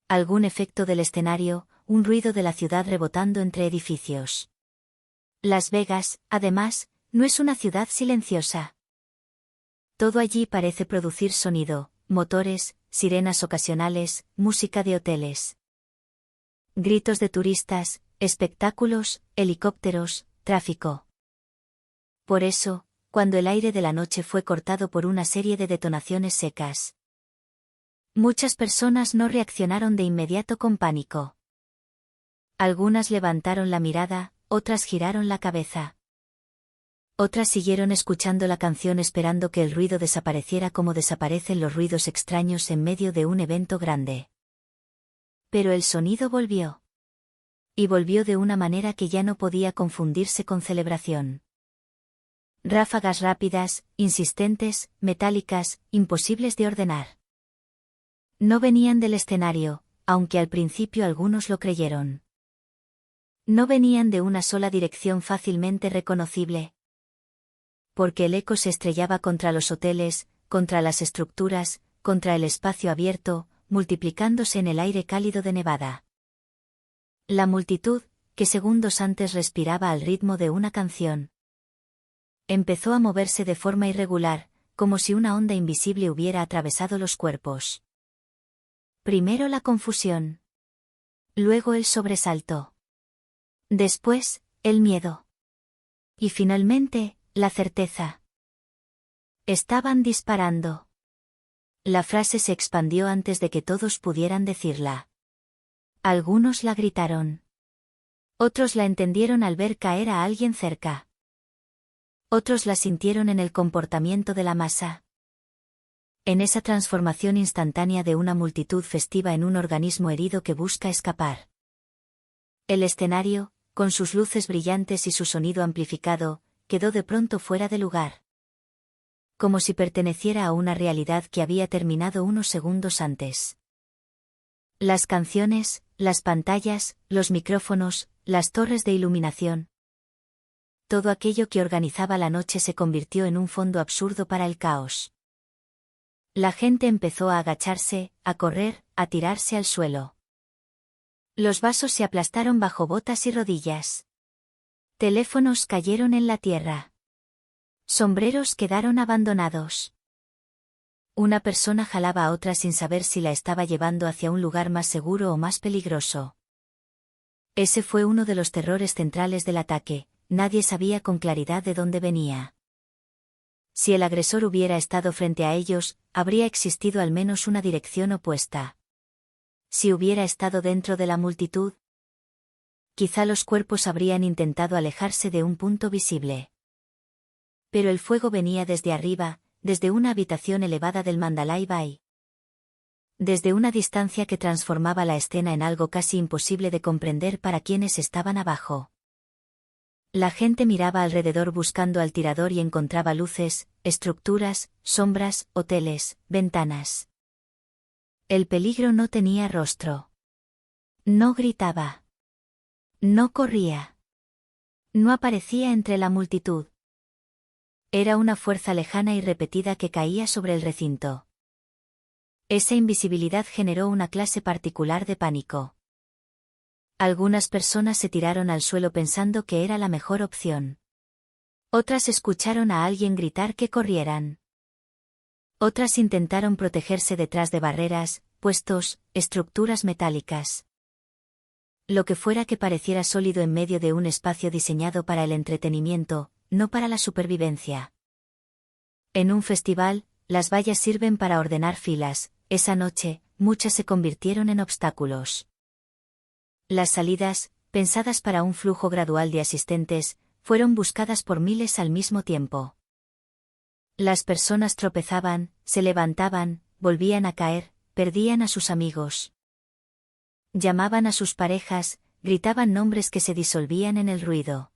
L: Algún efecto del escenario, un ruido de la ciudad rebotando entre edificios. Las Vegas, además, no es una ciudad silenciosa. Todo allí parece producir sonido, motores, sirenas ocasionales, música de hoteles. Gritos de turistas, espectáculos, helicópteros, tráfico. Por eso, cuando el aire de la noche fue cortado por una serie de detonaciones secas, muchas personas no reaccionaron de inmediato con pánico. Algunas levantaron la mirada, otras giraron la cabeza. Otras siguieron escuchando la canción esperando que el ruido desapareciera como desaparecen los ruidos extraños en medio de un evento grande. Pero el sonido volvió. Y volvió de una manera que ya no podía confundirse con celebración. Ráfagas rápidas, insistentes, metálicas, imposibles de ordenar. No venían del escenario, aunque al principio algunos lo creyeron. No venían de una sola dirección fácilmente reconocible. Porque el eco se estrellaba contra los hoteles, contra las estructuras, contra el espacio abierto, multiplicándose en el aire cálido de Nevada. La multitud, que segundos antes respiraba al ritmo de una canción, empezó a moverse de forma irregular, como si una onda invisible hubiera atravesado los cuerpos. Primero la confusión. Luego el sobresalto. Después, el miedo. Y finalmente, la certeza. Estaban disparando. La frase se expandió antes de que todos pudieran decirla. Algunos la gritaron. Otros la entendieron al ver caer a alguien cerca. Otros la sintieron en el comportamiento de la masa. En esa transformación instantánea de una multitud festiva en un organismo herido que busca escapar. El escenario, con sus luces brillantes y su sonido amplificado, quedó de pronto fuera de lugar. como si perteneciera a una realidad que había terminado unos segundos antes. Las canciones, las pantallas, los micrófonos, las torres de iluminación. Todo aquello que organizaba la noche se convirtió en un fondo absurdo para el caos. La gente empezó a agacharse, a correr, a tirarse al suelo. Los vasos se aplastaron bajo botas y rodillas. Teléfonos cayeron en la tierra. Sombreros quedaron abandonados. Una persona jalaba a otra sin saber si la estaba llevando hacia un lugar más seguro o más peligroso. Ese fue uno de los terrores centrales del ataque, nadie sabía con claridad de dónde venía. Si el agresor hubiera estado frente a ellos, habría existido al menos una dirección opuesta. Si hubiera estado dentro de la multitud, quizá los cuerpos habrían intentado alejarse de un punto visible. Pero el fuego venía desde arriba, desde una habitación elevada del Mandalay Bay. Desde una distancia que transformaba la escena en algo casi imposible de comprender para quienes estaban abajo. La gente miraba alrededor buscando al tirador y encontraba luces, estructuras, sombras, hoteles, ventanas. El peligro no tenía rostro. No gritaba. No corría. No aparecía entre la multitud. Era una fuerza lejana y repetida que caía sobre el recinto. Esa invisibilidad generó una clase particular de pánico. Algunas personas se tiraron al suelo pensando que era la mejor opción. Otras escucharon a alguien gritar que corrieran. Otras intentaron protegerse detrás de barreras, puestos, estructuras metálicas. Lo que fuera que pareciera sólido en medio de un espacio diseñado para el entretenimiento, no para la supervivencia. En un festival, las vallas sirven para ordenar filas, esa noche, muchas se convirtieron en obstáculos. Las salidas, pensadas para un flujo gradual de asistentes, fueron buscadas por miles al mismo tiempo. Las personas tropezaban, se levantaban, volvían a caer, perdían a sus amigos. Llamaban a sus parejas, gritaban nombres que se disolvían en el ruido.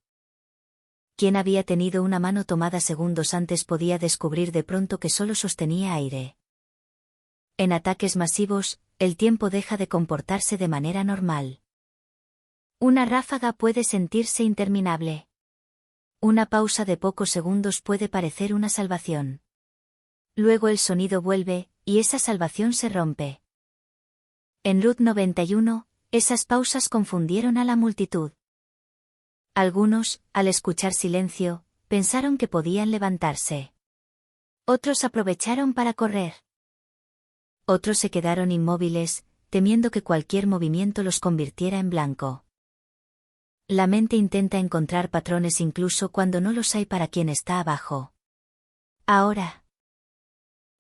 L: Quien había tenido una mano tomada segundos antes podía descubrir de pronto que solo sostenía aire. En ataques masivos, el tiempo deja de comportarse de manera normal. Una ráfaga puede sentirse interminable. Una pausa de pocos segundos puede parecer una salvación. Luego el sonido vuelve, y esa salvación se rompe. En Route 91, esas pausas confundieron a la multitud. Algunos, al escuchar silencio, pensaron que podían levantarse. Otros aprovecharon para correr. Otros se quedaron inmóviles, temiendo que cualquier movimiento los convirtiera en blanco. La mente intenta encontrar patrones incluso cuando no los hay para quien está abajo. Ahora.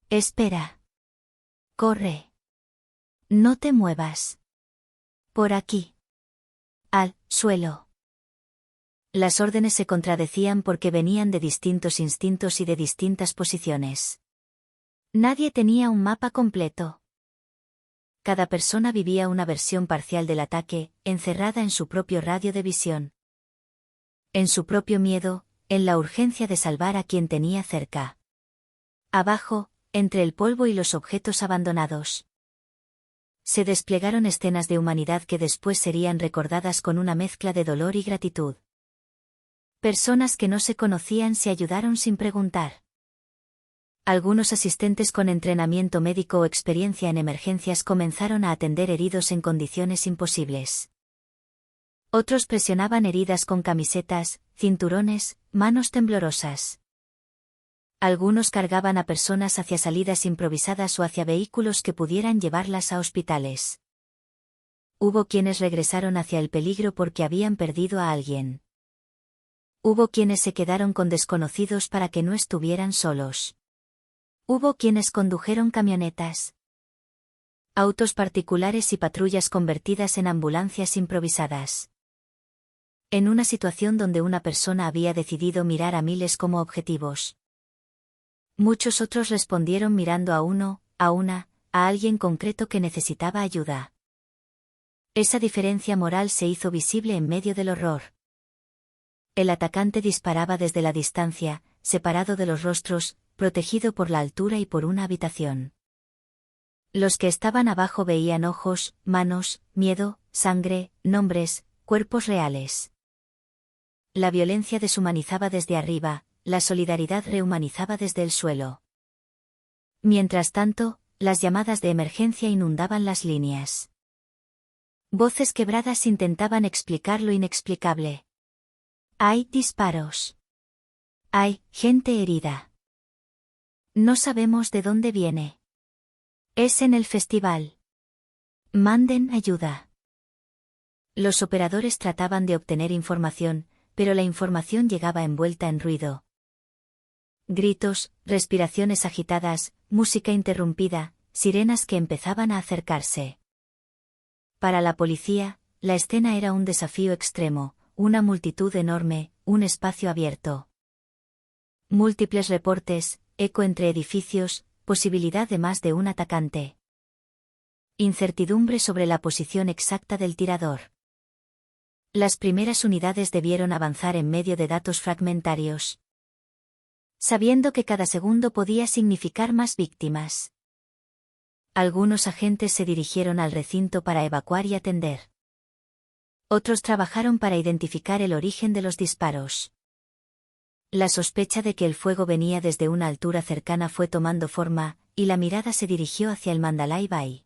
L: Espera. Corre. No te muevas. Por aquí. Al suelo. Las órdenes se contradecían porque venían de distintos instintos y de distintas posiciones. Nadie tenía un mapa completo. Cada persona vivía una versión parcial del ataque, encerrada en su propio radio de visión. En su propio miedo, en la urgencia de salvar a quien tenía cerca. Abajo, entre el polvo y los objetos abandonados. Se desplegaron escenas de humanidad que después serían recordadas con una mezcla de dolor y gratitud. Personas que no se conocían se ayudaron sin preguntar. Algunos asistentes con entrenamiento médico o experiencia en emergencias comenzaron a atender heridos en condiciones imposibles. Otros presionaban heridas con camisetas, cinturones, manos temblorosas. Algunos cargaban a personas hacia salidas improvisadas o hacia vehículos que pudieran llevarlas a hospitales. Hubo quienes regresaron hacia el peligro porque habían perdido a alguien. Hubo quienes se quedaron con desconocidos para que no estuvieran solos. Hubo quienes condujeron camionetas, autos particulares y patrullas convertidas en ambulancias improvisadas. En una situación donde una persona había decidido mirar a miles como objetivos. Muchos otros respondieron mirando a uno, a una, a alguien concreto que necesitaba ayuda. Esa diferencia moral se hizo visible en medio del horror. El atacante disparaba desde la distancia, separado de los rostros, protegido por la altura y por una habitación. Los que estaban abajo veían ojos, manos, miedo, sangre, nombres, cuerpos reales. La violencia deshumanizaba desde arriba, la solidaridad rehumanizaba desde el suelo. Mientras tanto, las llamadas de emergencia inundaban las líneas. Voces quebradas intentaban explicar lo inexplicable. Hay disparos. Hay gente herida. No sabemos de dónde viene. Es en el festival. Manden ayuda. Los operadores trataban de obtener información, pero la información llegaba envuelta en ruido. Gritos, respiraciones agitadas, música interrumpida, sirenas que empezaban a acercarse. Para la policía, la escena era un desafío extremo, una multitud enorme, un espacio abierto. Múltiples reportes, eco entre edificios, posibilidad de más de un atacante. Incertidumbre sobre la posición exacta del tirador. Las primeras unidades debieron avanzar en medio de datos fragmentarios, sabiendo que cada segundo podía significar más víctimas. Algunos agentes se dirigieron al recinto para evacuar y atender. Otros trabajaron para identificar el origen de los disparos. La sospecha de que el fuego venía desde una altura cercana fue tomando forma, y la mirada se dirigió hacia el Mandalay Bay.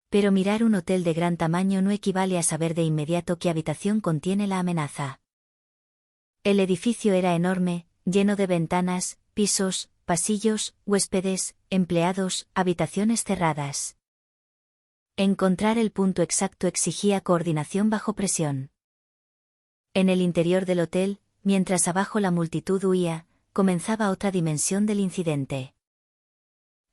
L: Pero mirar un hotel de gran tamaño no equivale a saber de inmediato qué habitación contiene la amenaza. El edificio era enorme, lleno de ventanas, pisos, pasillos, huéspedes, empleados, habitaciones cerradas. Encontrar el punto exacto exigía coordinación bajo presión. En el interior del hotel, mientras abajo la multitud huía, comenzaba otra dimensión del incidente.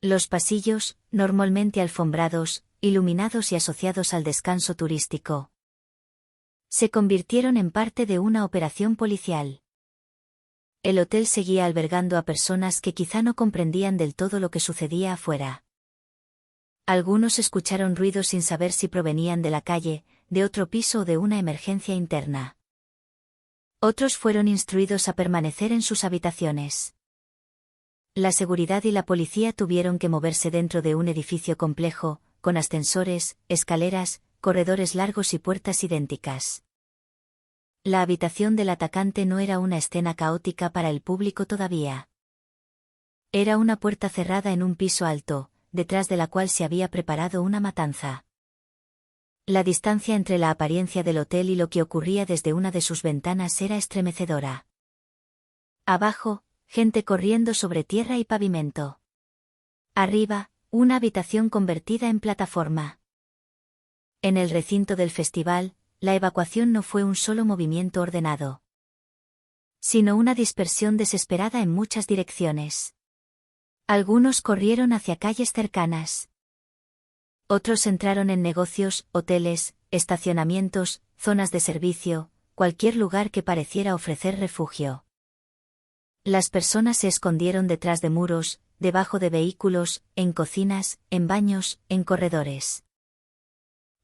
L: Los pasillos, normalmente alfombrados, iluminados y asociados al descanso turístico, se convirtieron en parte de una operación policial. El hotel seguía albergando a personas que quizá no comprendían del todo lo que sucedía afuera. Algunos escucharon ruidos sin saber si provenían de la calle, de otro piso o de una emergencia interna. Otros fueron instruidos a permanecer en sus habitaciones. La seguridad y la policía tuvieron que moverse dentro de un edificio complejo, con ascensores, escaleras, corredores largos y puertas idénticas. La habitación del atacante no era una escena caótica para el público todavía. Era una puerta cerrada en un piso alto, detrás de la cual se había preparado una matanza. La distancia entre la apariencia del hotel y lo que ocurría desde una de sus ventanas era estremecedora. Abajo, gente corriendo sobre tierra y pavimento. Arriba, una habitación convertida en plataforma. En el recinto del festival, la evacuación no fue un solo movimiento ordenado, sino una dispersión desesperada en muchas direcciones. Algunos corrieron hacia calles cercanas. Otros entraron en negocios, hoteles, estacionamientos, zonas de servicio, cualquier lugar que pareciera ofrecer refugio. Las personas se escondieron detrás de muros, debajo de vehículos, en cocinas, en baños, en corredores.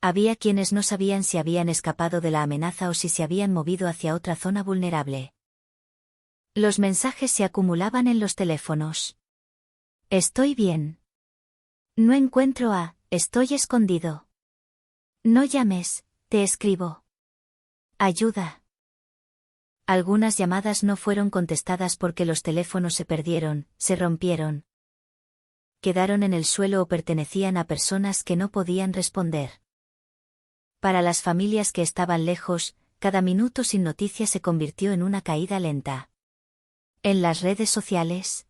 L: Había quienes no sabían si habían escapado de la amenaza o si se habían movido hacia otra zona vulnerable. Los mensajes se acumulaban en los teléfonos. Estoy bien. No encuentro a, estoy escondido. No llames, te escribo. Ayuda. Algunas llamadas no fueron contestadas porque los teléfonos se perdieron, se rompieron. Quedaron en el suelo o pertenecían a personas que no podían responder. Para las familias que estaban lejos, cada minuto sin noticias se convirtió en una caída lenta. En las redes sociales,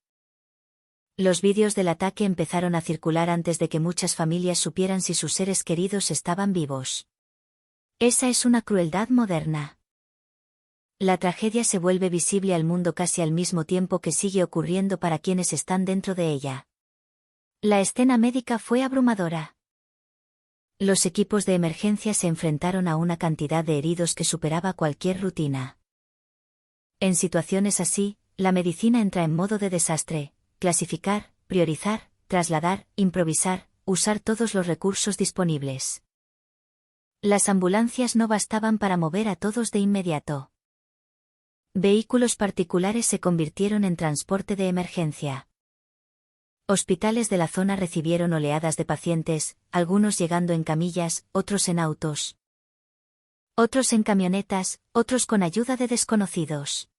L: los vídeos del ataque empezaron a circular antes de que muchas familias supieran si sus seres queridos estaban vivos. Esa es una crueldad moderna. La tragedia se vuelve visible al mundo casi al mismo tiempo que sigue ocurriendo para quienes están dentro de ella. La escena médica fue abrumadora. Los equipos de emergencia se enfrentaron a una cantidad de heridos que superaba cualquier rutina. En situaciones así, la medicina entra en modo de desastre: clasificar, priorizar, trasladar, improvisar, usar todos los recursos disponibles. Las ambulancias no bastaban para mover a todos de inmediato. Vehículos particulares se convirtieron en transporte de emergencia. Hospitales de la zona recibieron oleadas de pacientes, algunos llegando en camillas, otros en autos. Otros en camionetas, otros con ayuda de desconocidos.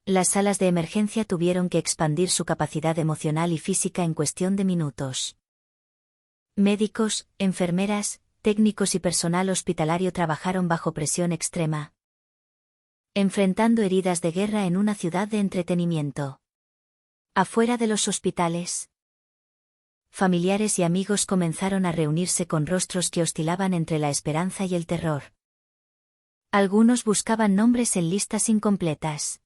L: Las salas de emergencia tuvieron que expandir su capacidad emocional y física en cuestión de minutos. Médicos, enfermeras, técnicos y personal hospitalario trabajaron bajo presión extrema, enfrentando heridas de guerra en una ciudad de entretenimiento. Afuera de los hospitales, familiares y amigos comenzaron a reunirse con rostros que oscilaban entre la esperanza y el terror. Algunos buscaban nombres en listas incompletas.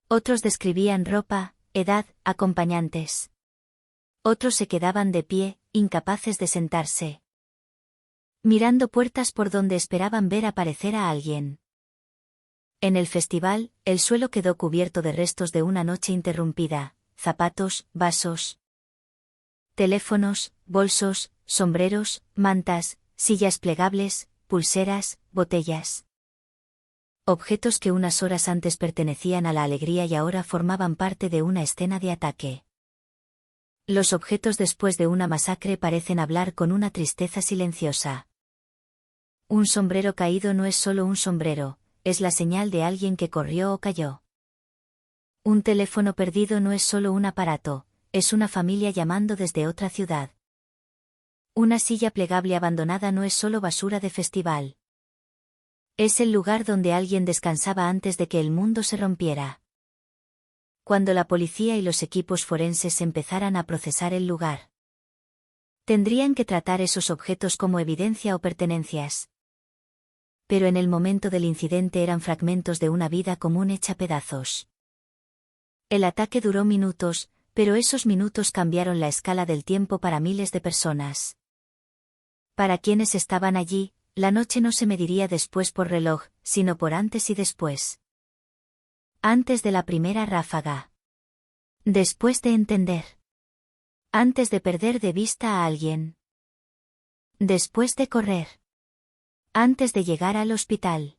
L: Otros describían ropa, edad, acompañantes. Otros se quedaban de pie, incapaces de sentarse, mirando puertas por donde esperaban ver aparecer a alguien. En el festival, el suelo quedó cubierto de restos de una noche interrumpida: zapatos, vasos, teléfonos, bolsos, sombreros, mantas, sillas plegables, pulseras, botellas. Objetos que unas horas antes pertenecían a la alegría y ahora formaban parte de una escena de ataque. Los objetos después de una masacre parecen hablar con una tristeza silenciosa. Un sombrero caído no es solo un sombrero, es la señal de alguien que corrió o cayó. Un teléfono perdido no es solo un aparato, es una familia llamando desde otra ciudad. Una silla plegable abandonada no es solo basura de festival. Es el lugar donde alguien descansaba antes de que el mundo se rompiera. Cuando la policía y los equipos forenses empezaran a procesar el lugar, tendrían que tratar esos objetos como evidencia o pertenencias. Pero en el momento del incidente eran fragmentos de una vida común hecha pedazos. El ataque duró minutos, pero esos minutos cambiaron la escala del tiempo para miles de personas. Para quienes estaban allí, la noche no se mediría después por reloj, sino por antes y después. Antes de la primera ráfaga. Después de entender. Antes de perder de vista a alguien. Después de correr. Antes de llegar al hospital.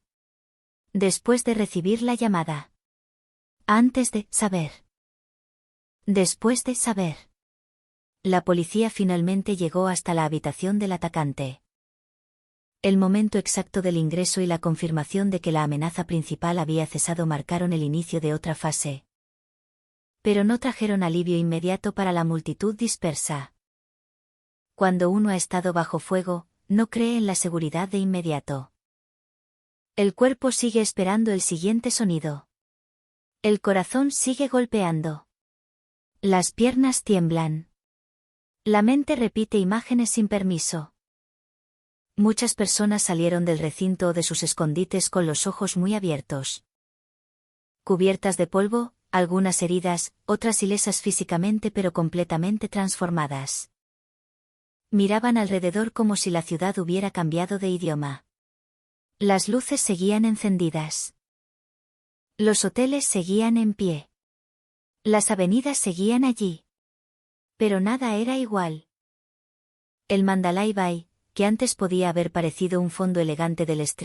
L: Después de recibir la llamada. Antes de saber. Después de saber. La policía finalmente llegó hasta la habitación del atacante. El momento exacto del ingreso y la confirmación de que la amenaza principal había cesado marcaron el inicio de otra fase. Pero no trajeron alivio inmediato para la multitud dispersa. Cuando uno ha estado bajo fuego, no cree en la seguridad de inmediato. El cuerpo sigue esperando el siguiente sonido. El corazón sigue golpeando. Las piernas tiemblan. La mente repite imágenes sin permiso. Muchas personas salieron del recinto o de sus escondites con los ojos muy abiertos. Cubiertas de polvo, algunas heridas, otras ilesas físicamente pero completamente transformadas. Miraban alrededor como si la ciudad hubiera cambiado de idioma. Las luces seguían encendidas. Los hoteles seguían en pie. Las avenidas seguían allí. Pero nada era igual. El Mandalay Bay, que antes podía haber parecido un fondo elegante del Strip,